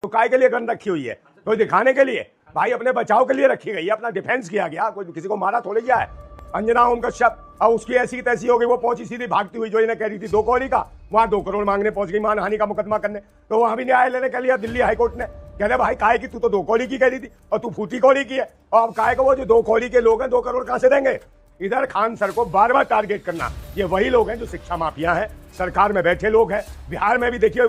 तो काय के लिए गन रखी हुई है? कोई दिखाने के लिए? भाई अपने बचाव के लिए रखी गई है, अपना डिफेंस किया गया, कोई किसी को मारा थोड़ी गया है। अंजना ओम कश्यप और उसकी ऐसी तैसी हो गई, वो पहुंची सीधी भागती हुई, जो इन्हें कह रही थी 2 करोड़ का, वहां 2 करोड़ मांगने पहुंच गई, मानहानि का मुकदमा करने। तो वहां भी न्यायालय ने कह लिया, दिल्ली हाईकोर्ट ने कह रहे भाई काय की तू तो 2 करोड़ की कह रही थी और तू फूटी कौड़ी की है, और अब काय को वो जो 2 करोड़ के लोग हैं 2 करोड़ कहां से देंगे? इधर खान सर को बार बार टारगेट करना, ये वही लोग हैं जो शिक्षा माफिया हैं, सरकार में बैठे लोग हैं। बिहार में भी देखिए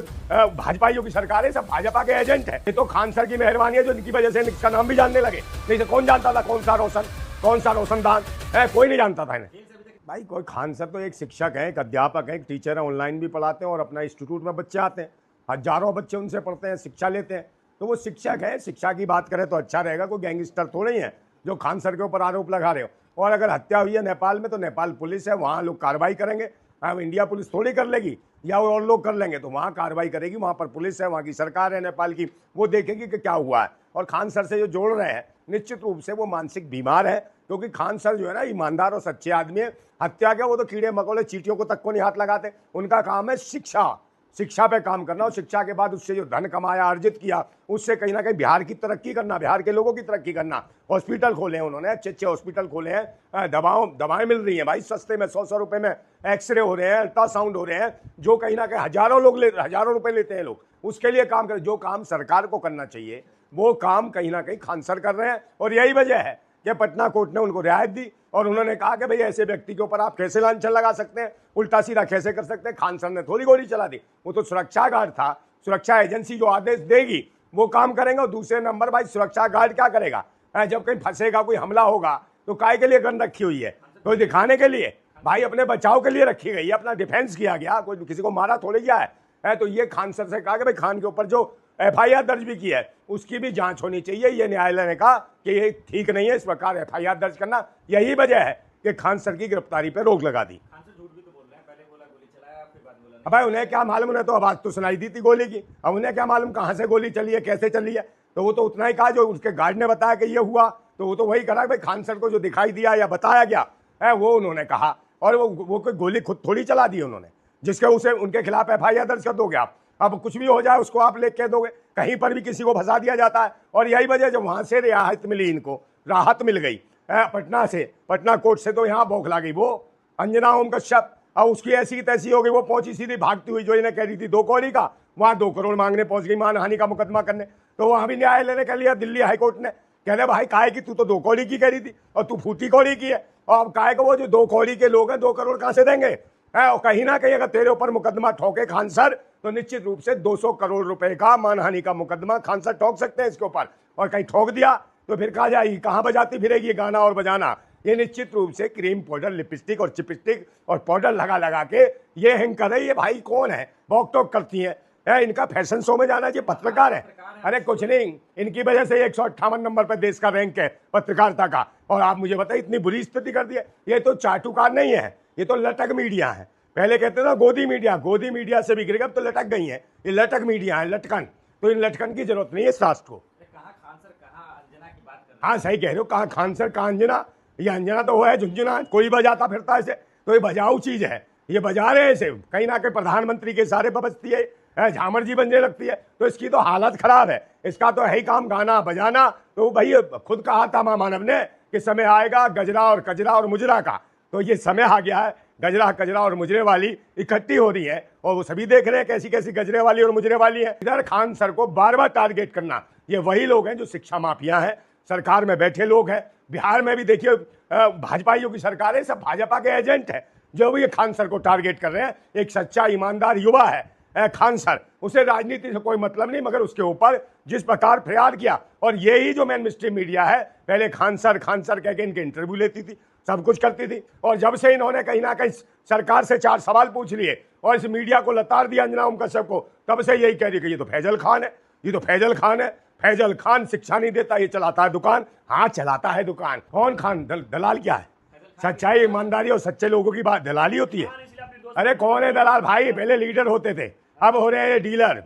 भाजपाइयों की सरकार है, सब भाजपा के एजेंट है। ये तो खान सर की मेहरबानी है जो इनकी वजह से इसका नाम भी जानने लगे, नहीं तो कौन जानता था कौन सा रोशनदान है, कोई नहीं जानता था इन्हें। भाई कोई खान सर तो एक शिक्षक है, एक अध्यापक है, एक टीचर है, ऑनलाइन भी पढ़ाते हैं और अपना इंस्टीट्यूट में बच्चे आते हैं, हजारों बच्चे उनसे पढ़ते हैं, शिक्षा लेते हैं। तो वो शिक्षक है, शिक्षा की बात करें तो अच्छा रहेगा, कोई गैंगस्टर थोड़े ही है जो खान सर के ऊपर आरोप लगा रहे हो। और अगर हत्या हुई है नेपाल में तो नेपाल पुलिस है, वहाँ लोग कार्रवाई करेंगे। अब इंडिया पुलिस थोड़ी कर लेगी या और लोग कर लेंगे, तो वहाँ कार्रवाई करेगी, वहाँ पर पुलिस है, वहाँ की सरकार है नेपाल की, वो देखेगी कि क्या हुआ है। और खान सर से जो जोड़ रहे हैं निश्चित रूप से वो मानसिक बीमार है, क्योंकि खान सर जो है ना ईमानदार और सच्चे आदमी है। हत्या क्या, वो तो कीड़े मकोड़े चींटियों को तक को नहीं हाथ लगाते, उनका काम है शिक्षा पे काम करना, और शिक्षा के बाद उससे जो धन कमाया, अर्जित किया, उससे कहीं ना कहीं बिहार की तरक्की करना, बिहार के लोगों की तरक्की करना। हॉस्पिटल खोले हैं उन्होंने, अच्छे अच्छे हॉस्पिटल खोले हैं, दवाएं मिल रही हैं भाई सस्ते में, 100 रुपए में एक्सरे हो रहे हैं, अल्ट्रासाउंड हो रहे हैं, जो कहीं ना कहीं हजारों रुपए लेते हैं लोग, उसके लिए काम करें। जो काम सरकार को करना चाहिए वो काम कहीं ना कहीं खान सर कर रहे हैं, और यही वजह है कि पटना कोर्ट ने उनको रियायत दी और उन्होंने कहा कि भाई ऐसे व्यक्ति के ऊपर आप कैसे लांछन लगा सकते हैं, उल्टा सीधा कैसे कर सकते हैं। खान सर ने थोड़ी गोली चला दी, वो तो सुरक्षा गार्ड था, सुरक्षा एजेंसी जो आदेश देगी वो काम करेंगे। और दूसरे नंबर भाई सुरक्षा गार्ड क्या करेगा? जब कहीं फंसेगा, कोई हमला होगा, तो काय के लिए गन रखी हुई है? कोई दिखाने के लिए? भाई अपने बचाव के लिए रखी गई है, अपना डिफेंस किया गया, कोई किसी को मारा थोड़ी गया है। तो ये खान सर से कहा कि भाई खान के ऊपर जो FIR दर्ज भी की है उसकी भी जांच होनी चाहिए। ये न्यायालय ने कहा कि ये ठीक नहीं है इस प्रकार FIR दर्ज करना, यही वजह है कि खान सर की गिरफ्तारी पर रोक लगा दी। खान सर झूठ भी तो बोल रहे हैं, पहले बोला गोली चलाया, फिर बाद बोला। अब भाई उन्हें क्या मालूम, उन्हें तो आवाज तो सुनाई दी थी गोली की, अब उन्हें क्या मालूम कहाँ से गोली चली है, कैसे चली है। तो वो तो उतना ही कहा जो उसके गार्ड ने बताया कि ये हुआ, तो वो तो वही करा भाई खान सर को जो दिखाई दिया या बताया गया है वो उन्होंने कहा, और वो कोई गोली खुद थोड़ी चला दी उन्होंने जिसके उसे उनके खिलाफ FIR दर्ज कर दोगे आप। अब कुछ भी हो जाए उसको आप लेके दोगे, कहीं पर भी किसी को फंसा दिया जाता है। और यही वजह जब वहां से रियायत मिली, इनको राहत मिल गई पटना से, पटना कोर्ट से, तो यहाँ बौखला गई वो अंजना ओम कश्यप, और उसकी ऐसी तैसी हो गई, वो पहुंची सीधी भागती हुई, जो इन्हें कह रही थी 2 करोड़ का, वहां 2 करोड़ मांगने पहुंच गई, मानहानि का मुकदमा करने। तो वहां भी न्यायालय ने कह लिया, दिल्ली हाईकोर्ट ने कह रहे भाई काय की तू तो 2 करोड़ की कह रही थी और तू फूटी कौड़ी की है, और अब काय को वो जो 2 करोड़ के लोग हैं 2 करोड़ कहां से देंगे? और कहीं ना कहीं अगर तेरे ऊपर मुकदमा ठोके खान सर, तो निश्चित रूप से 200 करोड़ रुपए का मानहानि का मुकदमा खान सर ठोक सकते हैं इसके ऊपर। और कहीं ठोक दिया तो फिर कहा जाएगी कहां बजाती फिरेगी गाना और बजाना। ये निश्चित रूप से क्रीम पाउडर, लिपस्टिक और चिपस्टिक और पाउडर लगा लगा के ये हैंग कर रही है। भाई कौन है, बॉक टॉक करती है, इनका फैशन शो में जाना चाहिए, पत्रकार है। अरे कुछ नहीं, इनकी वजह से 158 नंबर पर देश का रैंक है पत्रकारिता का। और आप मुझे बताइए इतनी बुरी स्थिति कर दी है। ये तो चाटुकार नहीं है, ये तो लटक मीडिया है। पहले कहते ना गोदी मीडिया से बिगड़ गया, अब तो लटक गई है, ये लटक मीडिया है, लटकन। तो इन लटकन की जरूरत नहीं है इस राष्ट्र को। हाँ सही कह रहे हो, कहाँ खान सर कहाँ अंजना, ये अंजना तो वो है झुंझुना, कोई बजाता फिरता है इसे, तो ये बजाऊ चीज है, ये बजा रहे हैं इसे, कहीं ना कहीं प्रधानमंत्री के सारे पर बजती है, झामर जी बनने लगती है, तो इसकी तो हालत खराब है। इसका तो है ही काम गाना बजाना। तो भाई खुद कहा था मां मानव ने कि समय आएगा गजरा और कजरा और मुजरा का, तो ये समय आ गया है, गजरा कजरा और मुजरे वाली इकट्ठी हो रही है, और वो सभी देख रहे हैं कैसी कैसी गजरे वाली और मुजरे वाली है। इधर खान सर को बार बार टारगेट करना, ये वही लोग हैं जो शिक्षा माफिया हैं, सरकार में बैठे लोग हैं। बिहार में भी देखिए भाजपाइयों की सरकार है, सब भाजपा के एजेंट है जो भी ये खान सर को टारगेट कर रहे हैं। एक सच्चा ईमानदार युवा है खान सर, उसे राजनीति से कोई मतलब नहीं, मगर उसके ऊपर जिस प्रकार प्रयास किया, और यही जो मेन स्ट्रीम मीडिया है पहले खान सर कह के इनके इंटरव्यू लेती थी, सब कुछ करती थी, और जब से इन्होंने कहीं ना कहीं सरकार से 4 सवाल पूछ लिए और इस मीडिया को लताड़ दिया अंजना ओम कश्यप को, तब से यही कह रही कि ये तो फैजल खान है, ये तो फैजल खान है। फैजल खान शिक्षा नहीं देता, ये चलाता है दुकान। हाँ चलाता है दुकान, कौन खान? दलाल क्या है? सच्चाई, ईमानदारी और सच्चे लोगों की बात दलाली होती है। अरे कौन है दलाल भाई? पहले लीडर होते थे, अब हो रहे हैं डीलर।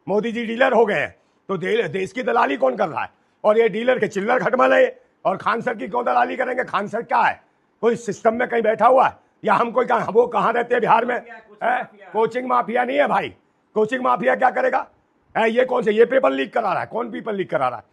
मोदी जी डीलर हो गए हैं, तो देश की दलाली कौन कर रहा है? और ये डीलर के चिल्लर खटमल है, और खान सर की क्यों दलाली करेंगे? खान सर क्या है, कोई सिस्टम में कहीं बैठा हुआ है, या हम कोई वो कहाँ रहते हैं बिहार में? कोचिंग माफिया नहीं है भाई, कोचिंग माफिया क्या करेगा? है ये कौन से, ये पेपर लीक करा रहा है, कौन पेपर लीक करा रहा है,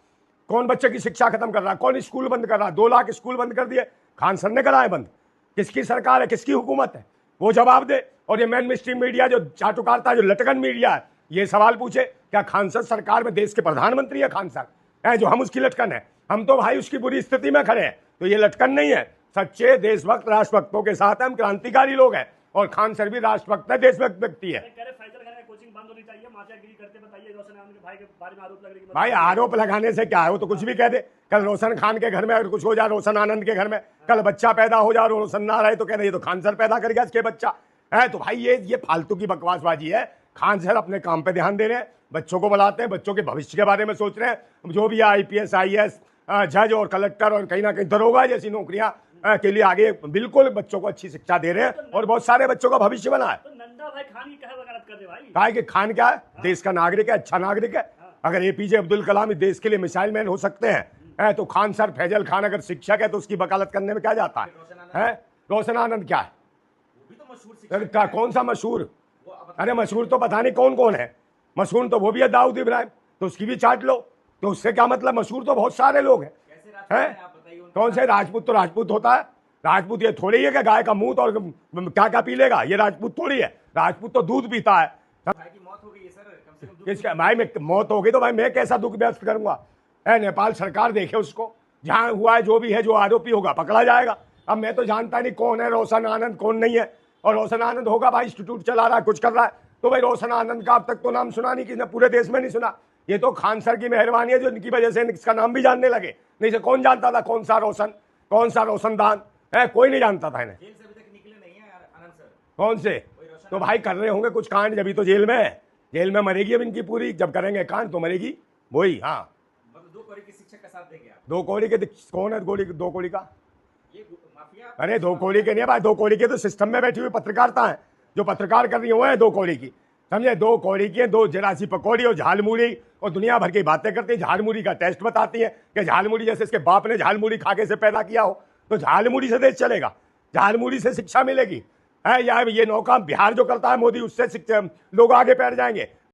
कौन बच्चे की शिक्षा खत्म कर रहा है, कौन स्कूल बंद कर रहा है, 2 लाख स्कूल बंद कर दिए, खान सर ने कराए बंद। किसकी सरकार है, किसकी हुकूमत है, वो जवाब दे। और ये मेन स्ट्रीम मीडिया जो चाटुकारता, जो लटकन मीडिया है, ये सवाल पूछे क्या खान सर सरकार में देश के प्रधानमंत्री है खान सर है जो हम उसकी लटकन है? हम तो भाई उसकी बुरी स्थिति में खड़े हैं, तो ये लटकन नहीं है। सच्चे देशभक्त राष्ट्रभक्तों के साथ हम क्रांतिकारी लोग हैं, और खान सर भी राष्ट्रभक्त है, देशभक्त व्यक्ति है। कोचिंग बंद होनी चाहिए, माफियागिरी करते बताइए, रोशन आनंद के भाई के बारे में आरोप लग रही है। भाई आरोप लगाने से क्या है, वो तो कुछ भी कह दे। कल रोशन खान के घर में अगर कुछ हो जाए, रोशन आनंद के घर में कल बच्चा पैदा हो जाए, रोशन ना रहे, तो कह रहे ये तो खान सर पैदा कर गया इसके बच्चा है। तो भाई ये फालतू की बकवासबाजी है। खान सर अपने काम पे ध्यान दे रहे हैं, बच्चों को बुलाते हैं, बच्चों के भविष्य के बारे में सोच रहे हैं। जो भी IPS IAS जज और कलेक्टर और कहीं ना कहीं दरोगा जैसी नौकरियां के लिए आगे बिल्कुल बच्चों को अच्छी शिक्षा दे रहे हैं, और बहुत सारे बच्चों का भविष्य बना है। तो नंदा भाई खान की कहे वकालत कर रहे भाई। कहा कि खान क्या है, देश का नागरिक है, अच्छा नागरिक है। अगर APJ अब्दुल कलाम इस देश के लिए मिसाइल मैन हो सकते हैं, तो खान सर फैजल खान अगर शिक्षक है तो उसकी वकालत करने में क्या जाता है? रोशन आनंद क्या है? वो भी तो मशहूर शिक्षक क्या कौन सा मशहूर? अरे मशहूर तो पता नहीं कौन कौन है, मशहूर तो वो भी है दाऊद इब्राहिम, तो उसकी भी चाट लो। तो उससे क्या मतलब, मशहूर तो बहुत सारे लोग हैं। कैसे राजपूत हैं? हैं आप बताइए उनके कौन से राजपूत? तो राजपूत होता है, राजपूत ये थोड़ी है कि गाय का मुंह और क्या क्या पी लेगा, ये राजपूत थोड़ी है। राजपूत तो दूध पीता है। भाई की मौत हो गई है सर, कम से कम दूध किसका भाई में मौत हो गई तो भाई मैं कैसा दुख व्यक्त करूंगा? है नेपाल सरकार देखे उसको, जहां हुआ है जो भी है, जो आरोपी होगा पकड़ा जाएगा। अब मैं तो जानता नहीं कौन है रोशन आनंद, कौन नहीं है। और रोशन आनंद होगा भाई, इंस्टीट्यूट चला रहा है, कुछ कर रहा है, तो भाई रोशन आनंद का अब तक तो नाम सुना नहीं, कि पूरे देश में नहीं सुना। ये तो खान सर की मेहरबानी है जो इनकी वजह से इसका नाम भी जानने लगे, नहीं से कौन जानता था कौन सा रोशन, कौन सा रोशनदान है, कोई नहीं जानता था इन्हें। जेल से अभी तक निकले नहीं है आनंद सर। कौन से? तो भाई कर रहे होंगे कुछ कांड, जब तो जेल में है, जेल में मरेगी अब इनकी पूरी, जब करेंगे कांड तो मरेगी वही। हाँ, मतलब 2 कौड़ी के शिक्षक का साथ देंगे आप? 2 कौड़ी के कौन है? 2 कौड़ी का? ये माफिया। अरे 2 कौड़ी के नहीं भाई, 2 कौड़ी के तो सिस्टम में बैठी हुई पत्रकारिता है, जो पत्रकार कर रही है वो है 2 कौड़ी की, समझे? 2 कौड़ी की 2 जरासी पकौड़ी और झालमुड़ी और दुनिया भर की बातें करती है। झालमुड़ी का टेस्ट बताती है कि झालमुड़ी जैसे इसके बाप ने झालमुड़ी खाके से पैदा किया हो, तो झालमुड़ी से देश चलेगा, झालमुड़ी से शिक्षा मिलेगी है। या ये नौका बिहार जो करता है मोदी, उससे लोग आगे बैठ जाएंगे।